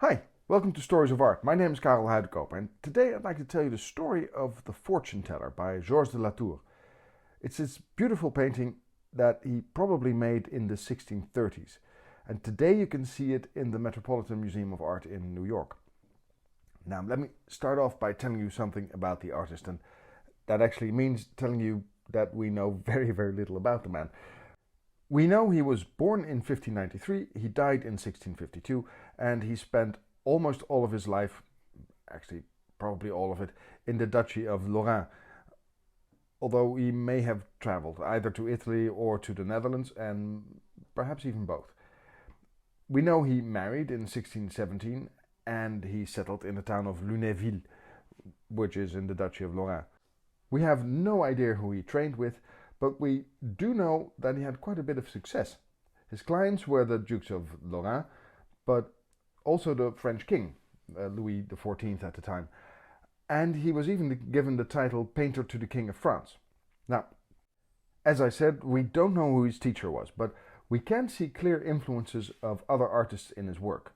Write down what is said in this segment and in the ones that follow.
Hi, welcome to Stories of Art. My name is Carel Huydecoper, and today I'd like to tell you the story of The Fortune Teller by Georges de Latour. It's this beautiful painting that he probably made in the 1630s, and today you can see it in the Metropolitan Museum of Art in New York. Now, let me start off by telling you something about the artist, and that actually means telling you that we know very, very little about the man. We know he was born in 1593, he died in 1652, and he spent almost all of his life, actually probably all of it, in the Duchy of Lorraine. Although he may have traveled either to Italy or to the Netherlands, and perhaps even both. We know he married in 1617, and he settled in the town of Lunéville, which is in the Duchy of Lorraine. We have no idea who he trained with, but we do know that he had quite a bit of success. His clients were the Dukes of Lorraine, but also the French king, Louis XIV at the time. And he was even given the title Painter to the King of France. Now, as I said, we don't know who his teacher was, but we can see clear influences of other artists in his work.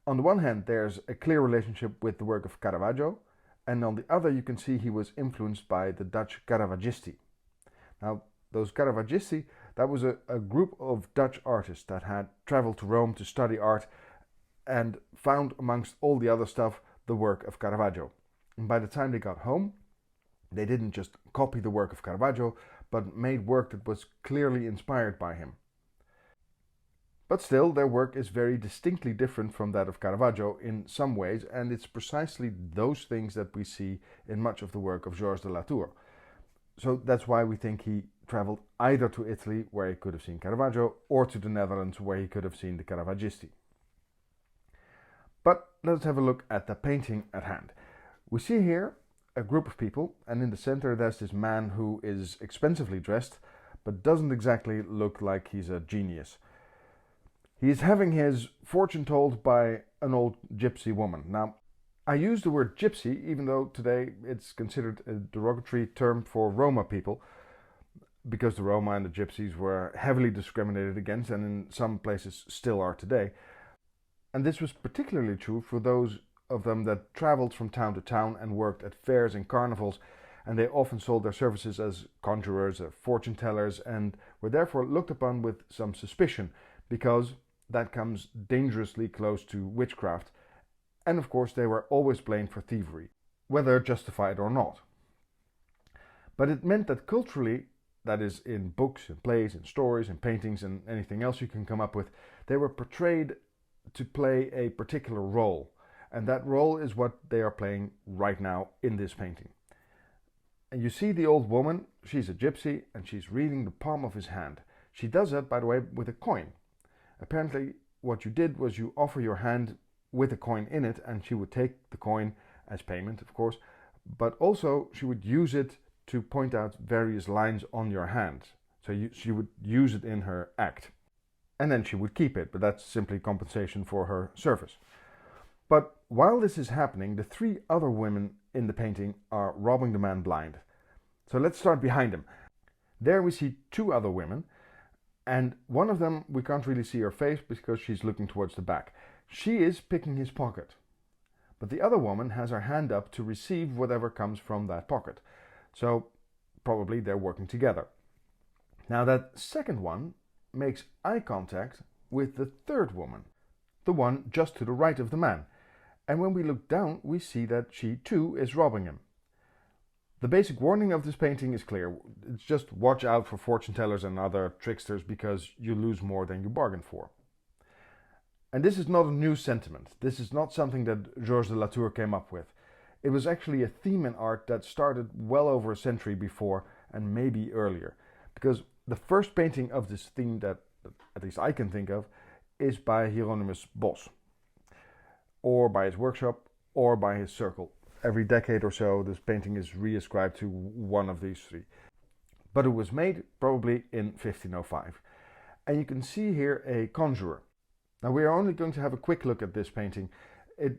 On the one hand, there's a clear relationship with the work of Caravaggio, and on the other you can see he was influenced by the Dutch Caravaggisti. Now, those Caravaggisti, that was a group of Dutch artists that had traveled to Rome to study art and found amongst all the other stuff the work of Caravaggio. And by the time they got home, they didn't just copy the work of Caravaggio, but made work that was clearly inspired by him. But still, their work is very distinctly different from that of Caravaggio in some ways, and it's precisely those things that we see in much of the work of Georges de Latour. So that's why we think he traveled either to Italy, where he could have seen Caravaggio, or to the Netherlands, where he could have seen the Caravaggisti. But let's have a look at the painting at hand. We see here a group of people, and in the center there's this man who is expensively dressed, but doesn't exactly look like he's a genius. He's having his fortune told by an old gypsy woman. Now, I use the word gypsy, even though today it's considered a derogatory term for Roma people, because the Roma and the gypsies were heavily discriminated against, and in some places still are today. And this was particularly true for those of them that traveled from town to town and worked at fairs and carnivals, and they often sold their services as conjurers or fortune tellers, and were therefore looked upon with some suspicion, because that comes dangerously close to witchcraft. And of course they were always blamed for thievery, whether justified or not. But it meant that culturally, that is in books, in plays, in stories, in paintings, and anything else you can come up with, they were portrayed to play a particular role. And that role is what they are playing right now in this painting. And you see the old woman, she's a gypsy, and she's reading the palm of his hand. She does that, by the way, with a coin. Apparently what you did was you offer your hand with a coin in it, and she would take the coin as payment, of course, but also she would use it to point out various lines on your hand. So she would use it in her act, and then she would keep it, but that's simply compensation for her service. But while this is happening, the three other women in the painting are robbing the man blind. So let's start behind him. There we see two other women, and one of them we can't really see her face because she's looking towards the back. She is picking his pocket, but the other woman has her hand up to receive whatever comes from that pocket. So probably they're working together. Now that second one makes eye contact with the third woman, the one just to the right of the man. And when we look down, we see that she too is robbing him. The basic warning of this painting is clear. It's just watch out for fortune tellers and other tricksters, because you lose more than you bargained for. And this is not a new sentiment. This is not something that Georges de Latour came up with. It was actually a theme in art that started well over a century before, and maybe earlier. Because the first painting of this theme that at least I can think of is by Jhieronymus Bosch, or by his workshop, or by his circle. Every decade or so this painting is reascribed to one of these three. But it was made probably in 1505. And you can see here a conjurer. Now we are only going to have a quick look at this painting. It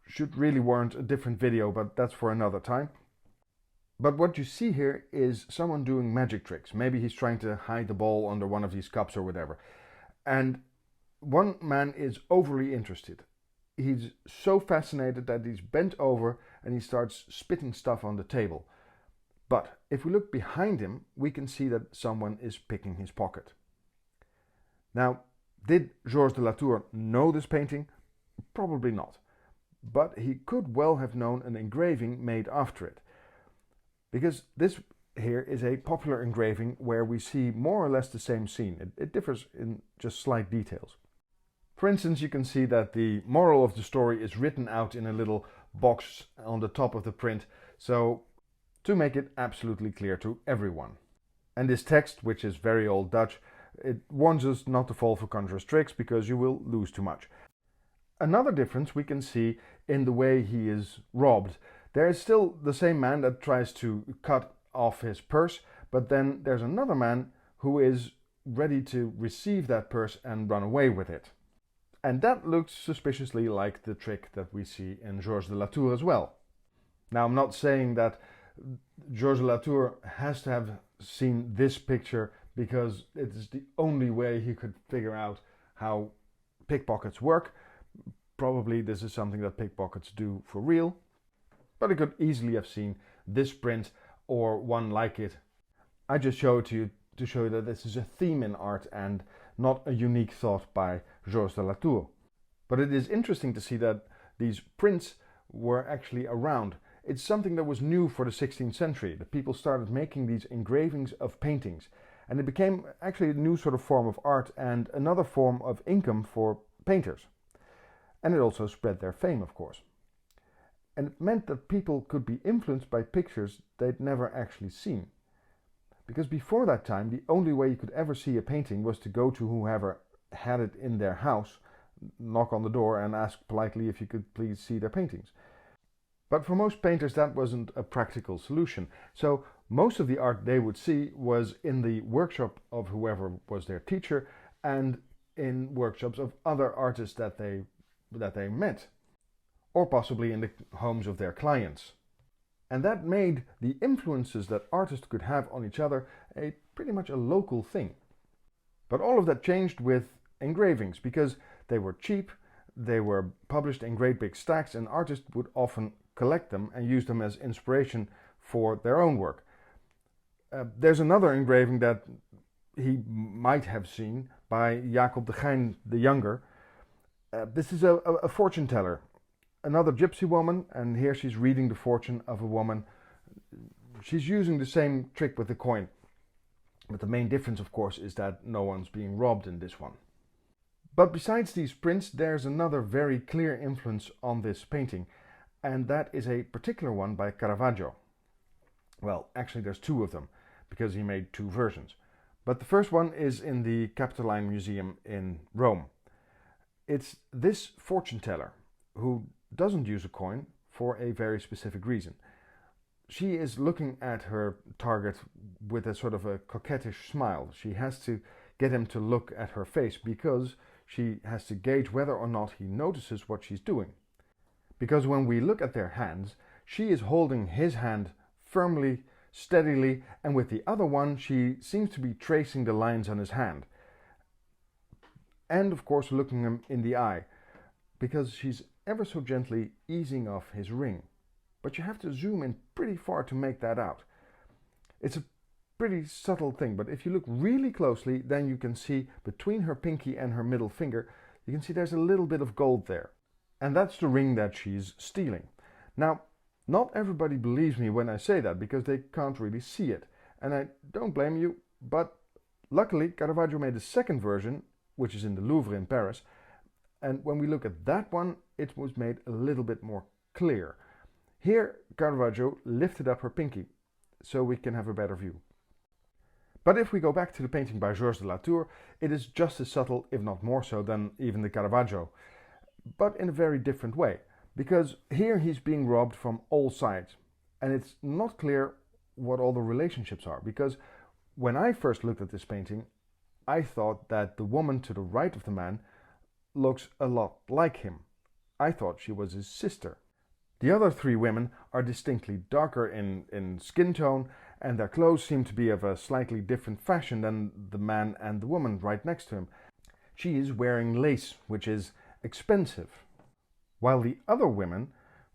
should really warrant a different video, but that's for another time. But what you see here is someone doing magic tricks. Maybe he's trying to hide the ball under one of these cups or whatever. And one man is overly interested. he's so fascinated that he's bent over and he starts spitting stuff on the table. But if we look behind him, we can see that someone is picking his pocket. Now, did Georges de Latour know this painting? Probably not. But he could well have known an engraving made after it. Because this here is a popular engraving where we see more or less the same scene. It differs in just slight details. For instance, you can see that the moral of the story is written out in a little box on the top of the print, so to make it absolutely clear to everyone. And this text, which is very old Dutch, it warns us not to fall for conjurer's tricks because you will lose too much. Another difference we can see in the way he is robbed. There is still the same man that tries to cut off his purse, but then there's another man who is ready to receive that purse and run away with it. And that looks suspiciously like the trick that we see in Georges de Latour as well. Now, I'm not saying that Georges de Latour has to have seen this picture because it is the only way he could figure out how pickpockets work. Probably this is something that pickpockets do for real. But he could easily have seen this print or one like it. I just show it to you to show you that this is a theme in art and not a unique thought by Georges de Latour. But it is interesting to see that these prints were actually around. It's something that was new for the 16th century, that people started making these engravings of paintings. And it became actually a new sort of form of art and another form of income for painters. And it also spread their fame, of course. And it meant that people could be influenced by pictures they'd never actually seen. Because before that time, the only way you could ever see a painting was to go to whoever had it in their house, knock on the door and ask politely if you could please see their paintings. But for most painters that wasn't a practical solution. So most of the art they would see was in the workshop of whoever was their teacher and in workshops of other artists that they met. Or possibly in the homes of their clients. And that made the influences that artists could have on each other pretty much a local thing. But all of that changed with engravings because they were cheap, they were published in great big stacks, and artists would often collect them and use them as inspiration for their own work. There's another engraving that he might have seen by Jacob de Geijn the Younger. This is a fortune teller. Another gypsy woman, and here she's reading the fortune of a woman. She's using the same trick with the coin. But the main difference, of course, is that no one's being robbed in this one. But besides these prints, there's another very clear influence on this painting, and that is a particular one by Caravaggio. Well, actually there's two of them, because he made two versions. But the first one is in the Capitoline Museum in Rome. It's this fortune teller who doesn't use a coin for a very specific reason. She is looking at her target with a sort of a coquettish smile. She has to get him to look at her face because she has to gauge whether or not he notices what she's doing. Because when we look at their hands, she is holding his hand firmly, steadily, and with the other one she seems to be tracing the lines on his hand. And of course looking him in the eye, because she's ever so gently easing off his ring. But you have to zoom in pretty far to make that out. It's a pretty subtle thing, but if you look really closely, then you can see between her pinky and her middle finger, you can see there's a little bit of gold there. And that's the ring that she's stealing. Now, not everybody believes me when I say that, because they can't really see it. And I don't blame you, but luckily Caravaggio made a second version, which is in the Louvre in Paris. And when we look at that one, it was made a little bit more clear. Here, Caravaggio lifted up her pinky, so we can have a better view. But if we go back to the painting by Georges de Latour, it is just as subtle, if not more so, than even the Caravaggio. But in a very different way, because here he's being robbed from all sides. And it's not clear what all the relationships are, because when I first looked at this painting, I thought that the woman to the right of the man looks a lot like him. I thought she was his sister. The other three women are distinctly darker in skin tone, and their clothes seem to be of a slightly different fashion than the man and the woman right next to him. She is wearing lace, which is expensive. while the other women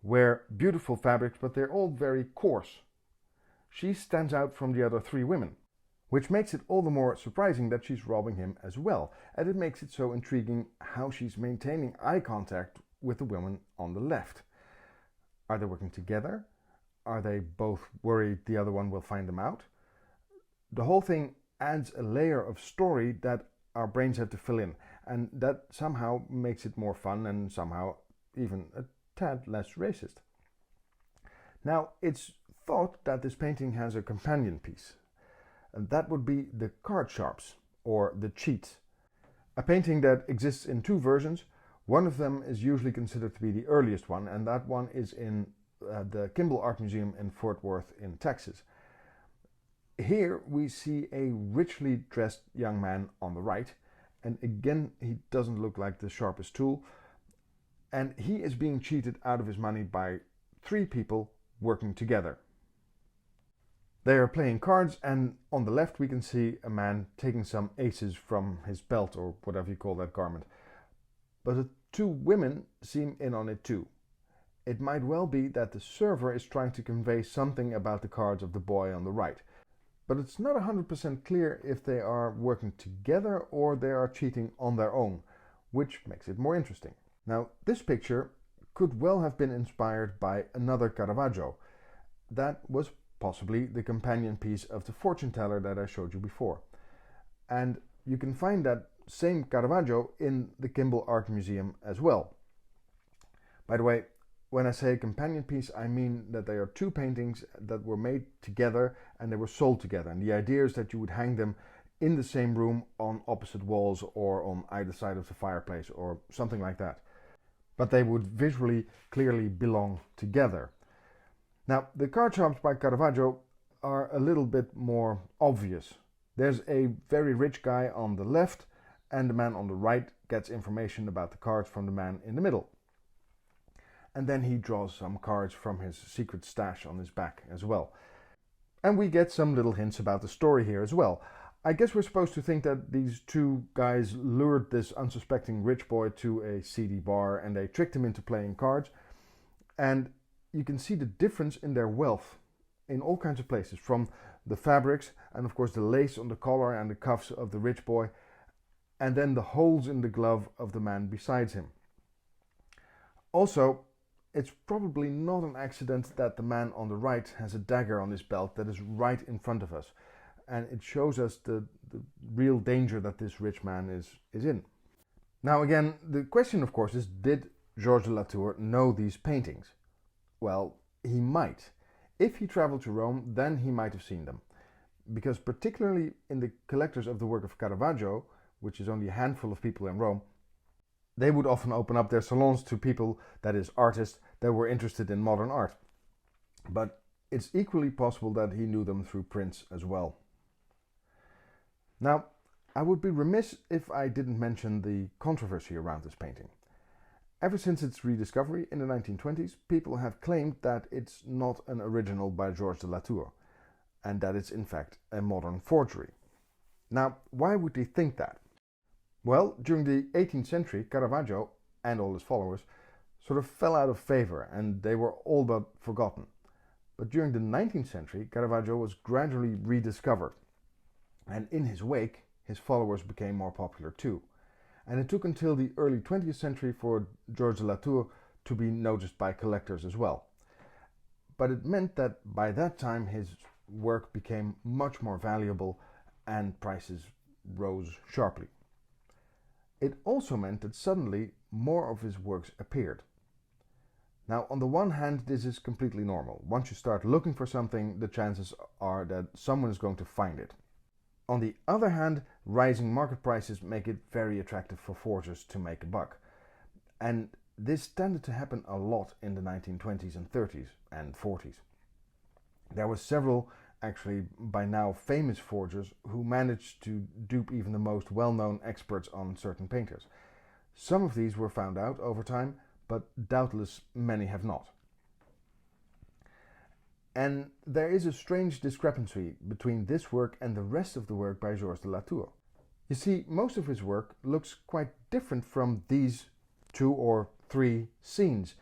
wear beautiful fabrics, but they're all very coarse. She stands out from the other three women, which makes it all the more surprising that she's robbing him as well, and it makes it so intriguing how she's maintaining eye contact with the woman on the left. Are they working together? Are they both worried the other one will find them out? The whole thing adds a layer of story that our brains have to fill in, and that somehow makes it more fun and somehow even a tad less racist. Now, it's thought that this painting has a companion piece, and that would be the card sharps, or the cheats. A painting that exists in two versions. One of them is usually considered to be the earliest one, and that one is in the Kimbell Art Museum in Fort Worth in Texas. Here we see a richly dressed young man on the right, and again he doesn't look like the sharpest tool, and he is being cheated out of his money by three people working together. They are playing cards, and on the left we can see a man taking some aces from his belt, or whatever you call that garment. But the two women seem in on it too. It might well be that the server is trying to convey something about the cards of the boy on the right, but it's not 100% clear if they are working together or they are cheating on their own, which makes it more interesting. Now, this picture could well have been inspired by another Caravaggio. That was possibly the companion piece of the fortune teller that I showed you before. And you can find that same Caravaggio in the Kimbell Art Museum as well. By the way, when I say companion piece, I mean that they are two paintings that were made together and they were sold together. And the idea is that you would hang them in the same room on opposite walls or on either side of the fireplace or something like that. But they would visually clearly belong together. Now, the card sharps by Caravaggio are a little bit more obvious. There's a very rich guy on the left, and the man on the right gets information about the cards from the man in the middle. And then he draws some cards from his secret stash on his back as well. And we get some little hints about the story here as well. I guess we're supposed to think that these two guys lured this unsuspecting rich boy to a seedy bar and they tricked him into playing cards. And you can see the difference in their wealth in all kinds of places, from the fabrics and of course the lace on the collar and the cuffs of the rich boy, and then the holes in the glove of the man beside him. Also, it's probably not an accident that the man on the right has a dagger on his belt that is right in front of us, and it shows us the real danger that this rich man is in. Now again, the question of course is, did Georges de Latour know these paintings? Well, he might. If he traveled to Rome, then he might have seen them. Because particularly in the collectors of the work of Caravaggio, which is only a handful of people in Rome, they would often open up their salons to people, that is artists, that were interested in modern art. But it's equally possible that he knew them through prints as well. Now, I would be remiss if I didn't mention the controversy around this painting. Ever since its rediscovery in the 1920s, people have claimed that it's not an original by Georges de Latour, and that it's in fact a modern forgery. Now, why would they think that? Well, during the 18th century, Caravaggio and all his followers sort of fell out of favor and they were all but forgotten. But during the 19th century, Caravaggio was gradually rediscovered, and in his wake, his followers became more popular too. And it took until the early 20th century for Georges de Latour to be noticed by collectors as well. But it meant that by that time his work became much more valuable and prices rose sharply. It also meant that suddenly more of his works appeared. Now, on the one hand, this is completely normal. Once you start looking for something, the chances are that someone is going to find it. On the other hand, rising market prices make it very attractive for forgers to make a buck. And this tended to happen a lot in the 1920s and 30s and 40s. There were several, actually by now famous forgers, who managed to dupe even the most well-known experts on certain painters. Some of these were found out over time, but doubtless many have not. And there is a strange discrepancy between this work and the rest of the work by Georges de Latour. You see, most of his work looks quite different from these 2 or 3 scenes.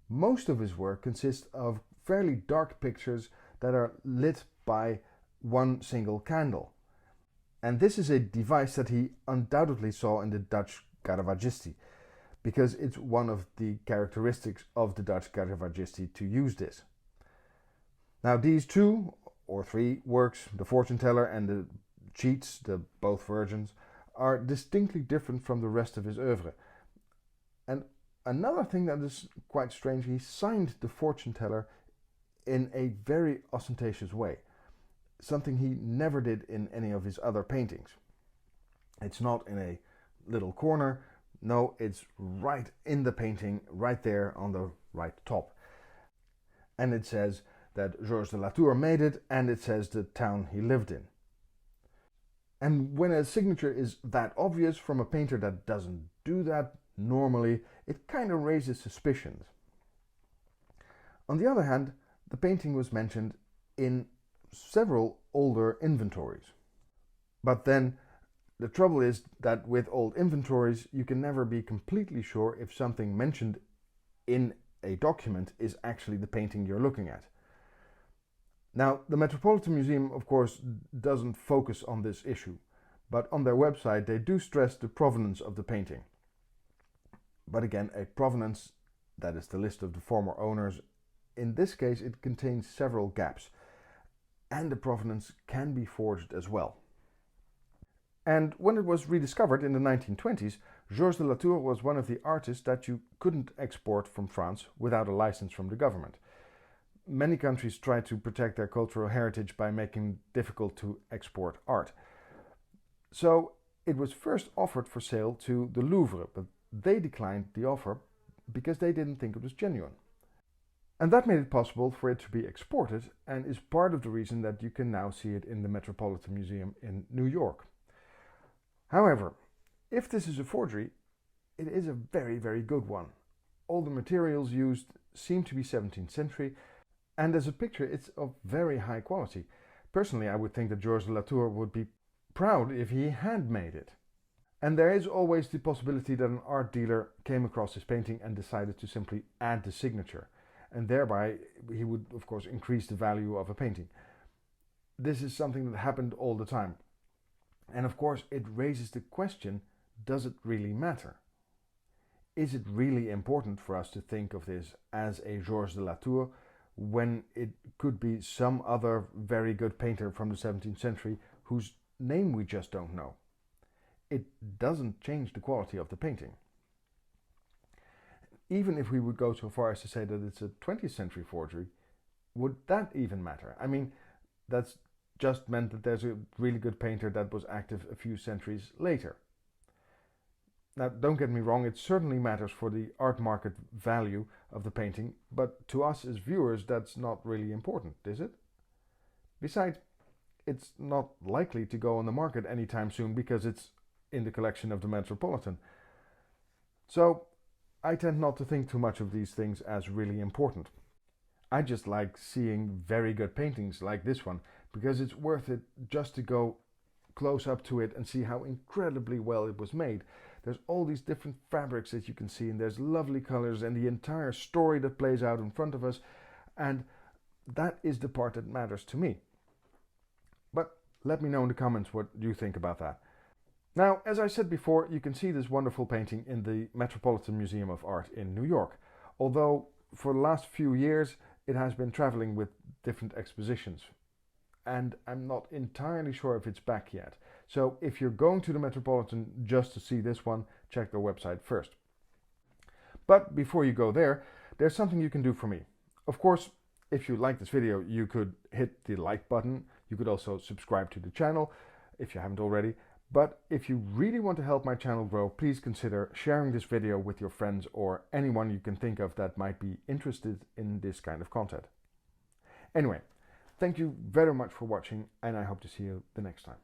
Most of his work consists of fairly dark pictures that are lit by one single candle. And this is a device that he undoubtedly saw in the Dutch Caravaggisti, because it's one of the characteristics of the Dutch Caravaggisti to use this. Now these 2 or 3 works, the Fortune Teller and the Cheats, the both Virgins, are distinctly different from the rest of his oeuvre. And another thing that is quite strange, he signed the Fortune Teller in a very ostentatious way, something he never did in any of his other paintings. It's not in a little corner, no, it's right in the painting, right there on the right top. And it says that Georges de Latour made it, and it says the town he lived in. And when a signature is that obvious from a painter that doesn't do that normally, it kind of raises suspicions. On the other hand, the painting was mentioned in several older inventories. But then the trouble is that with old inventories, you can never be completely sure if something mentioned in a document is actually the painting you're looking at. Now, the Metropolitan Museum, of course, doesn't focus on this issue, but on their website they do stress the provenance of the painting. But again, a provenance, that is the list of the former owners, in this case it contains several gaps, and the provenance can be forged as well. And when it was rediscovered in the 1920s, Georges de Latour was one of the artists that you couldn't export from France without a license from the government. Many countries try to protect their cultural heritage by making it difficult to export art. So it was first offered for sale to the Louvre, but they declined the offer because they didn't think it was genuine. And that made it possible for it to be exported, and is part of the reason that you can now see it in the Metropolitan Museum in New York. However, if this is a forgery, it is a very, very good one. All the materials used seem to be 17th century, and as a picture it's of very high quality. Personally, I would think that Georges de Latour would be proud if he had made it. And there is always the possibility that an art dealer came across his painting and decided to simply add the signature, and thereby he would of course increase the value of a painting. This is something that happened all the time. And of course it raises the question, does it really matter? Is it really important for us to think of this as a Georges de Latour when it could be some other very good painter from the 17th century whose name we just don't know? It doesn't change the quality of the painting. Even if we would go so far as to say that it's a 20th century forgery, would that even matter? I mean, that's just meant that there's a really good painter that was active a few centuries later. Now, don't get me wrong, it certainly matters for the art market value of the painting, but to us as viewers that's not really important, is it? Besides, it's not likely to go on the market anytime soon because it's in the collection of the Metropolitan. So I tend not to think too much of these things as really important. I just like seeing very good paintings like this one, because it's worth it just to go close up to it and see how incredibly well it was made. There's all these different fabrics that you can see, and there's lovely colors and the entire story that plays out in front of us, and that is the part that matters to me. But let me know in the comments what you think about that. Now, as I said before, you can see this wonderful painting in the Metropolitan Museum of Art in New York, although for the last few years it has been traveling with different expositions, and I'm not entirely sure if it's back yet. So if you're going to the Metropolitan just to see this one, check their website first. But before you go there, there's something you can do for me. Of course, if you like this video, you could hit the like button. You could also subscribe to the channel if you haven't already. But if you really want to help my channel grow, please consider sharing this video with your friends or anyone you can think of that might be interested in this kind of content. Anyway, thank you very much for watching, and I hope to see you the next time.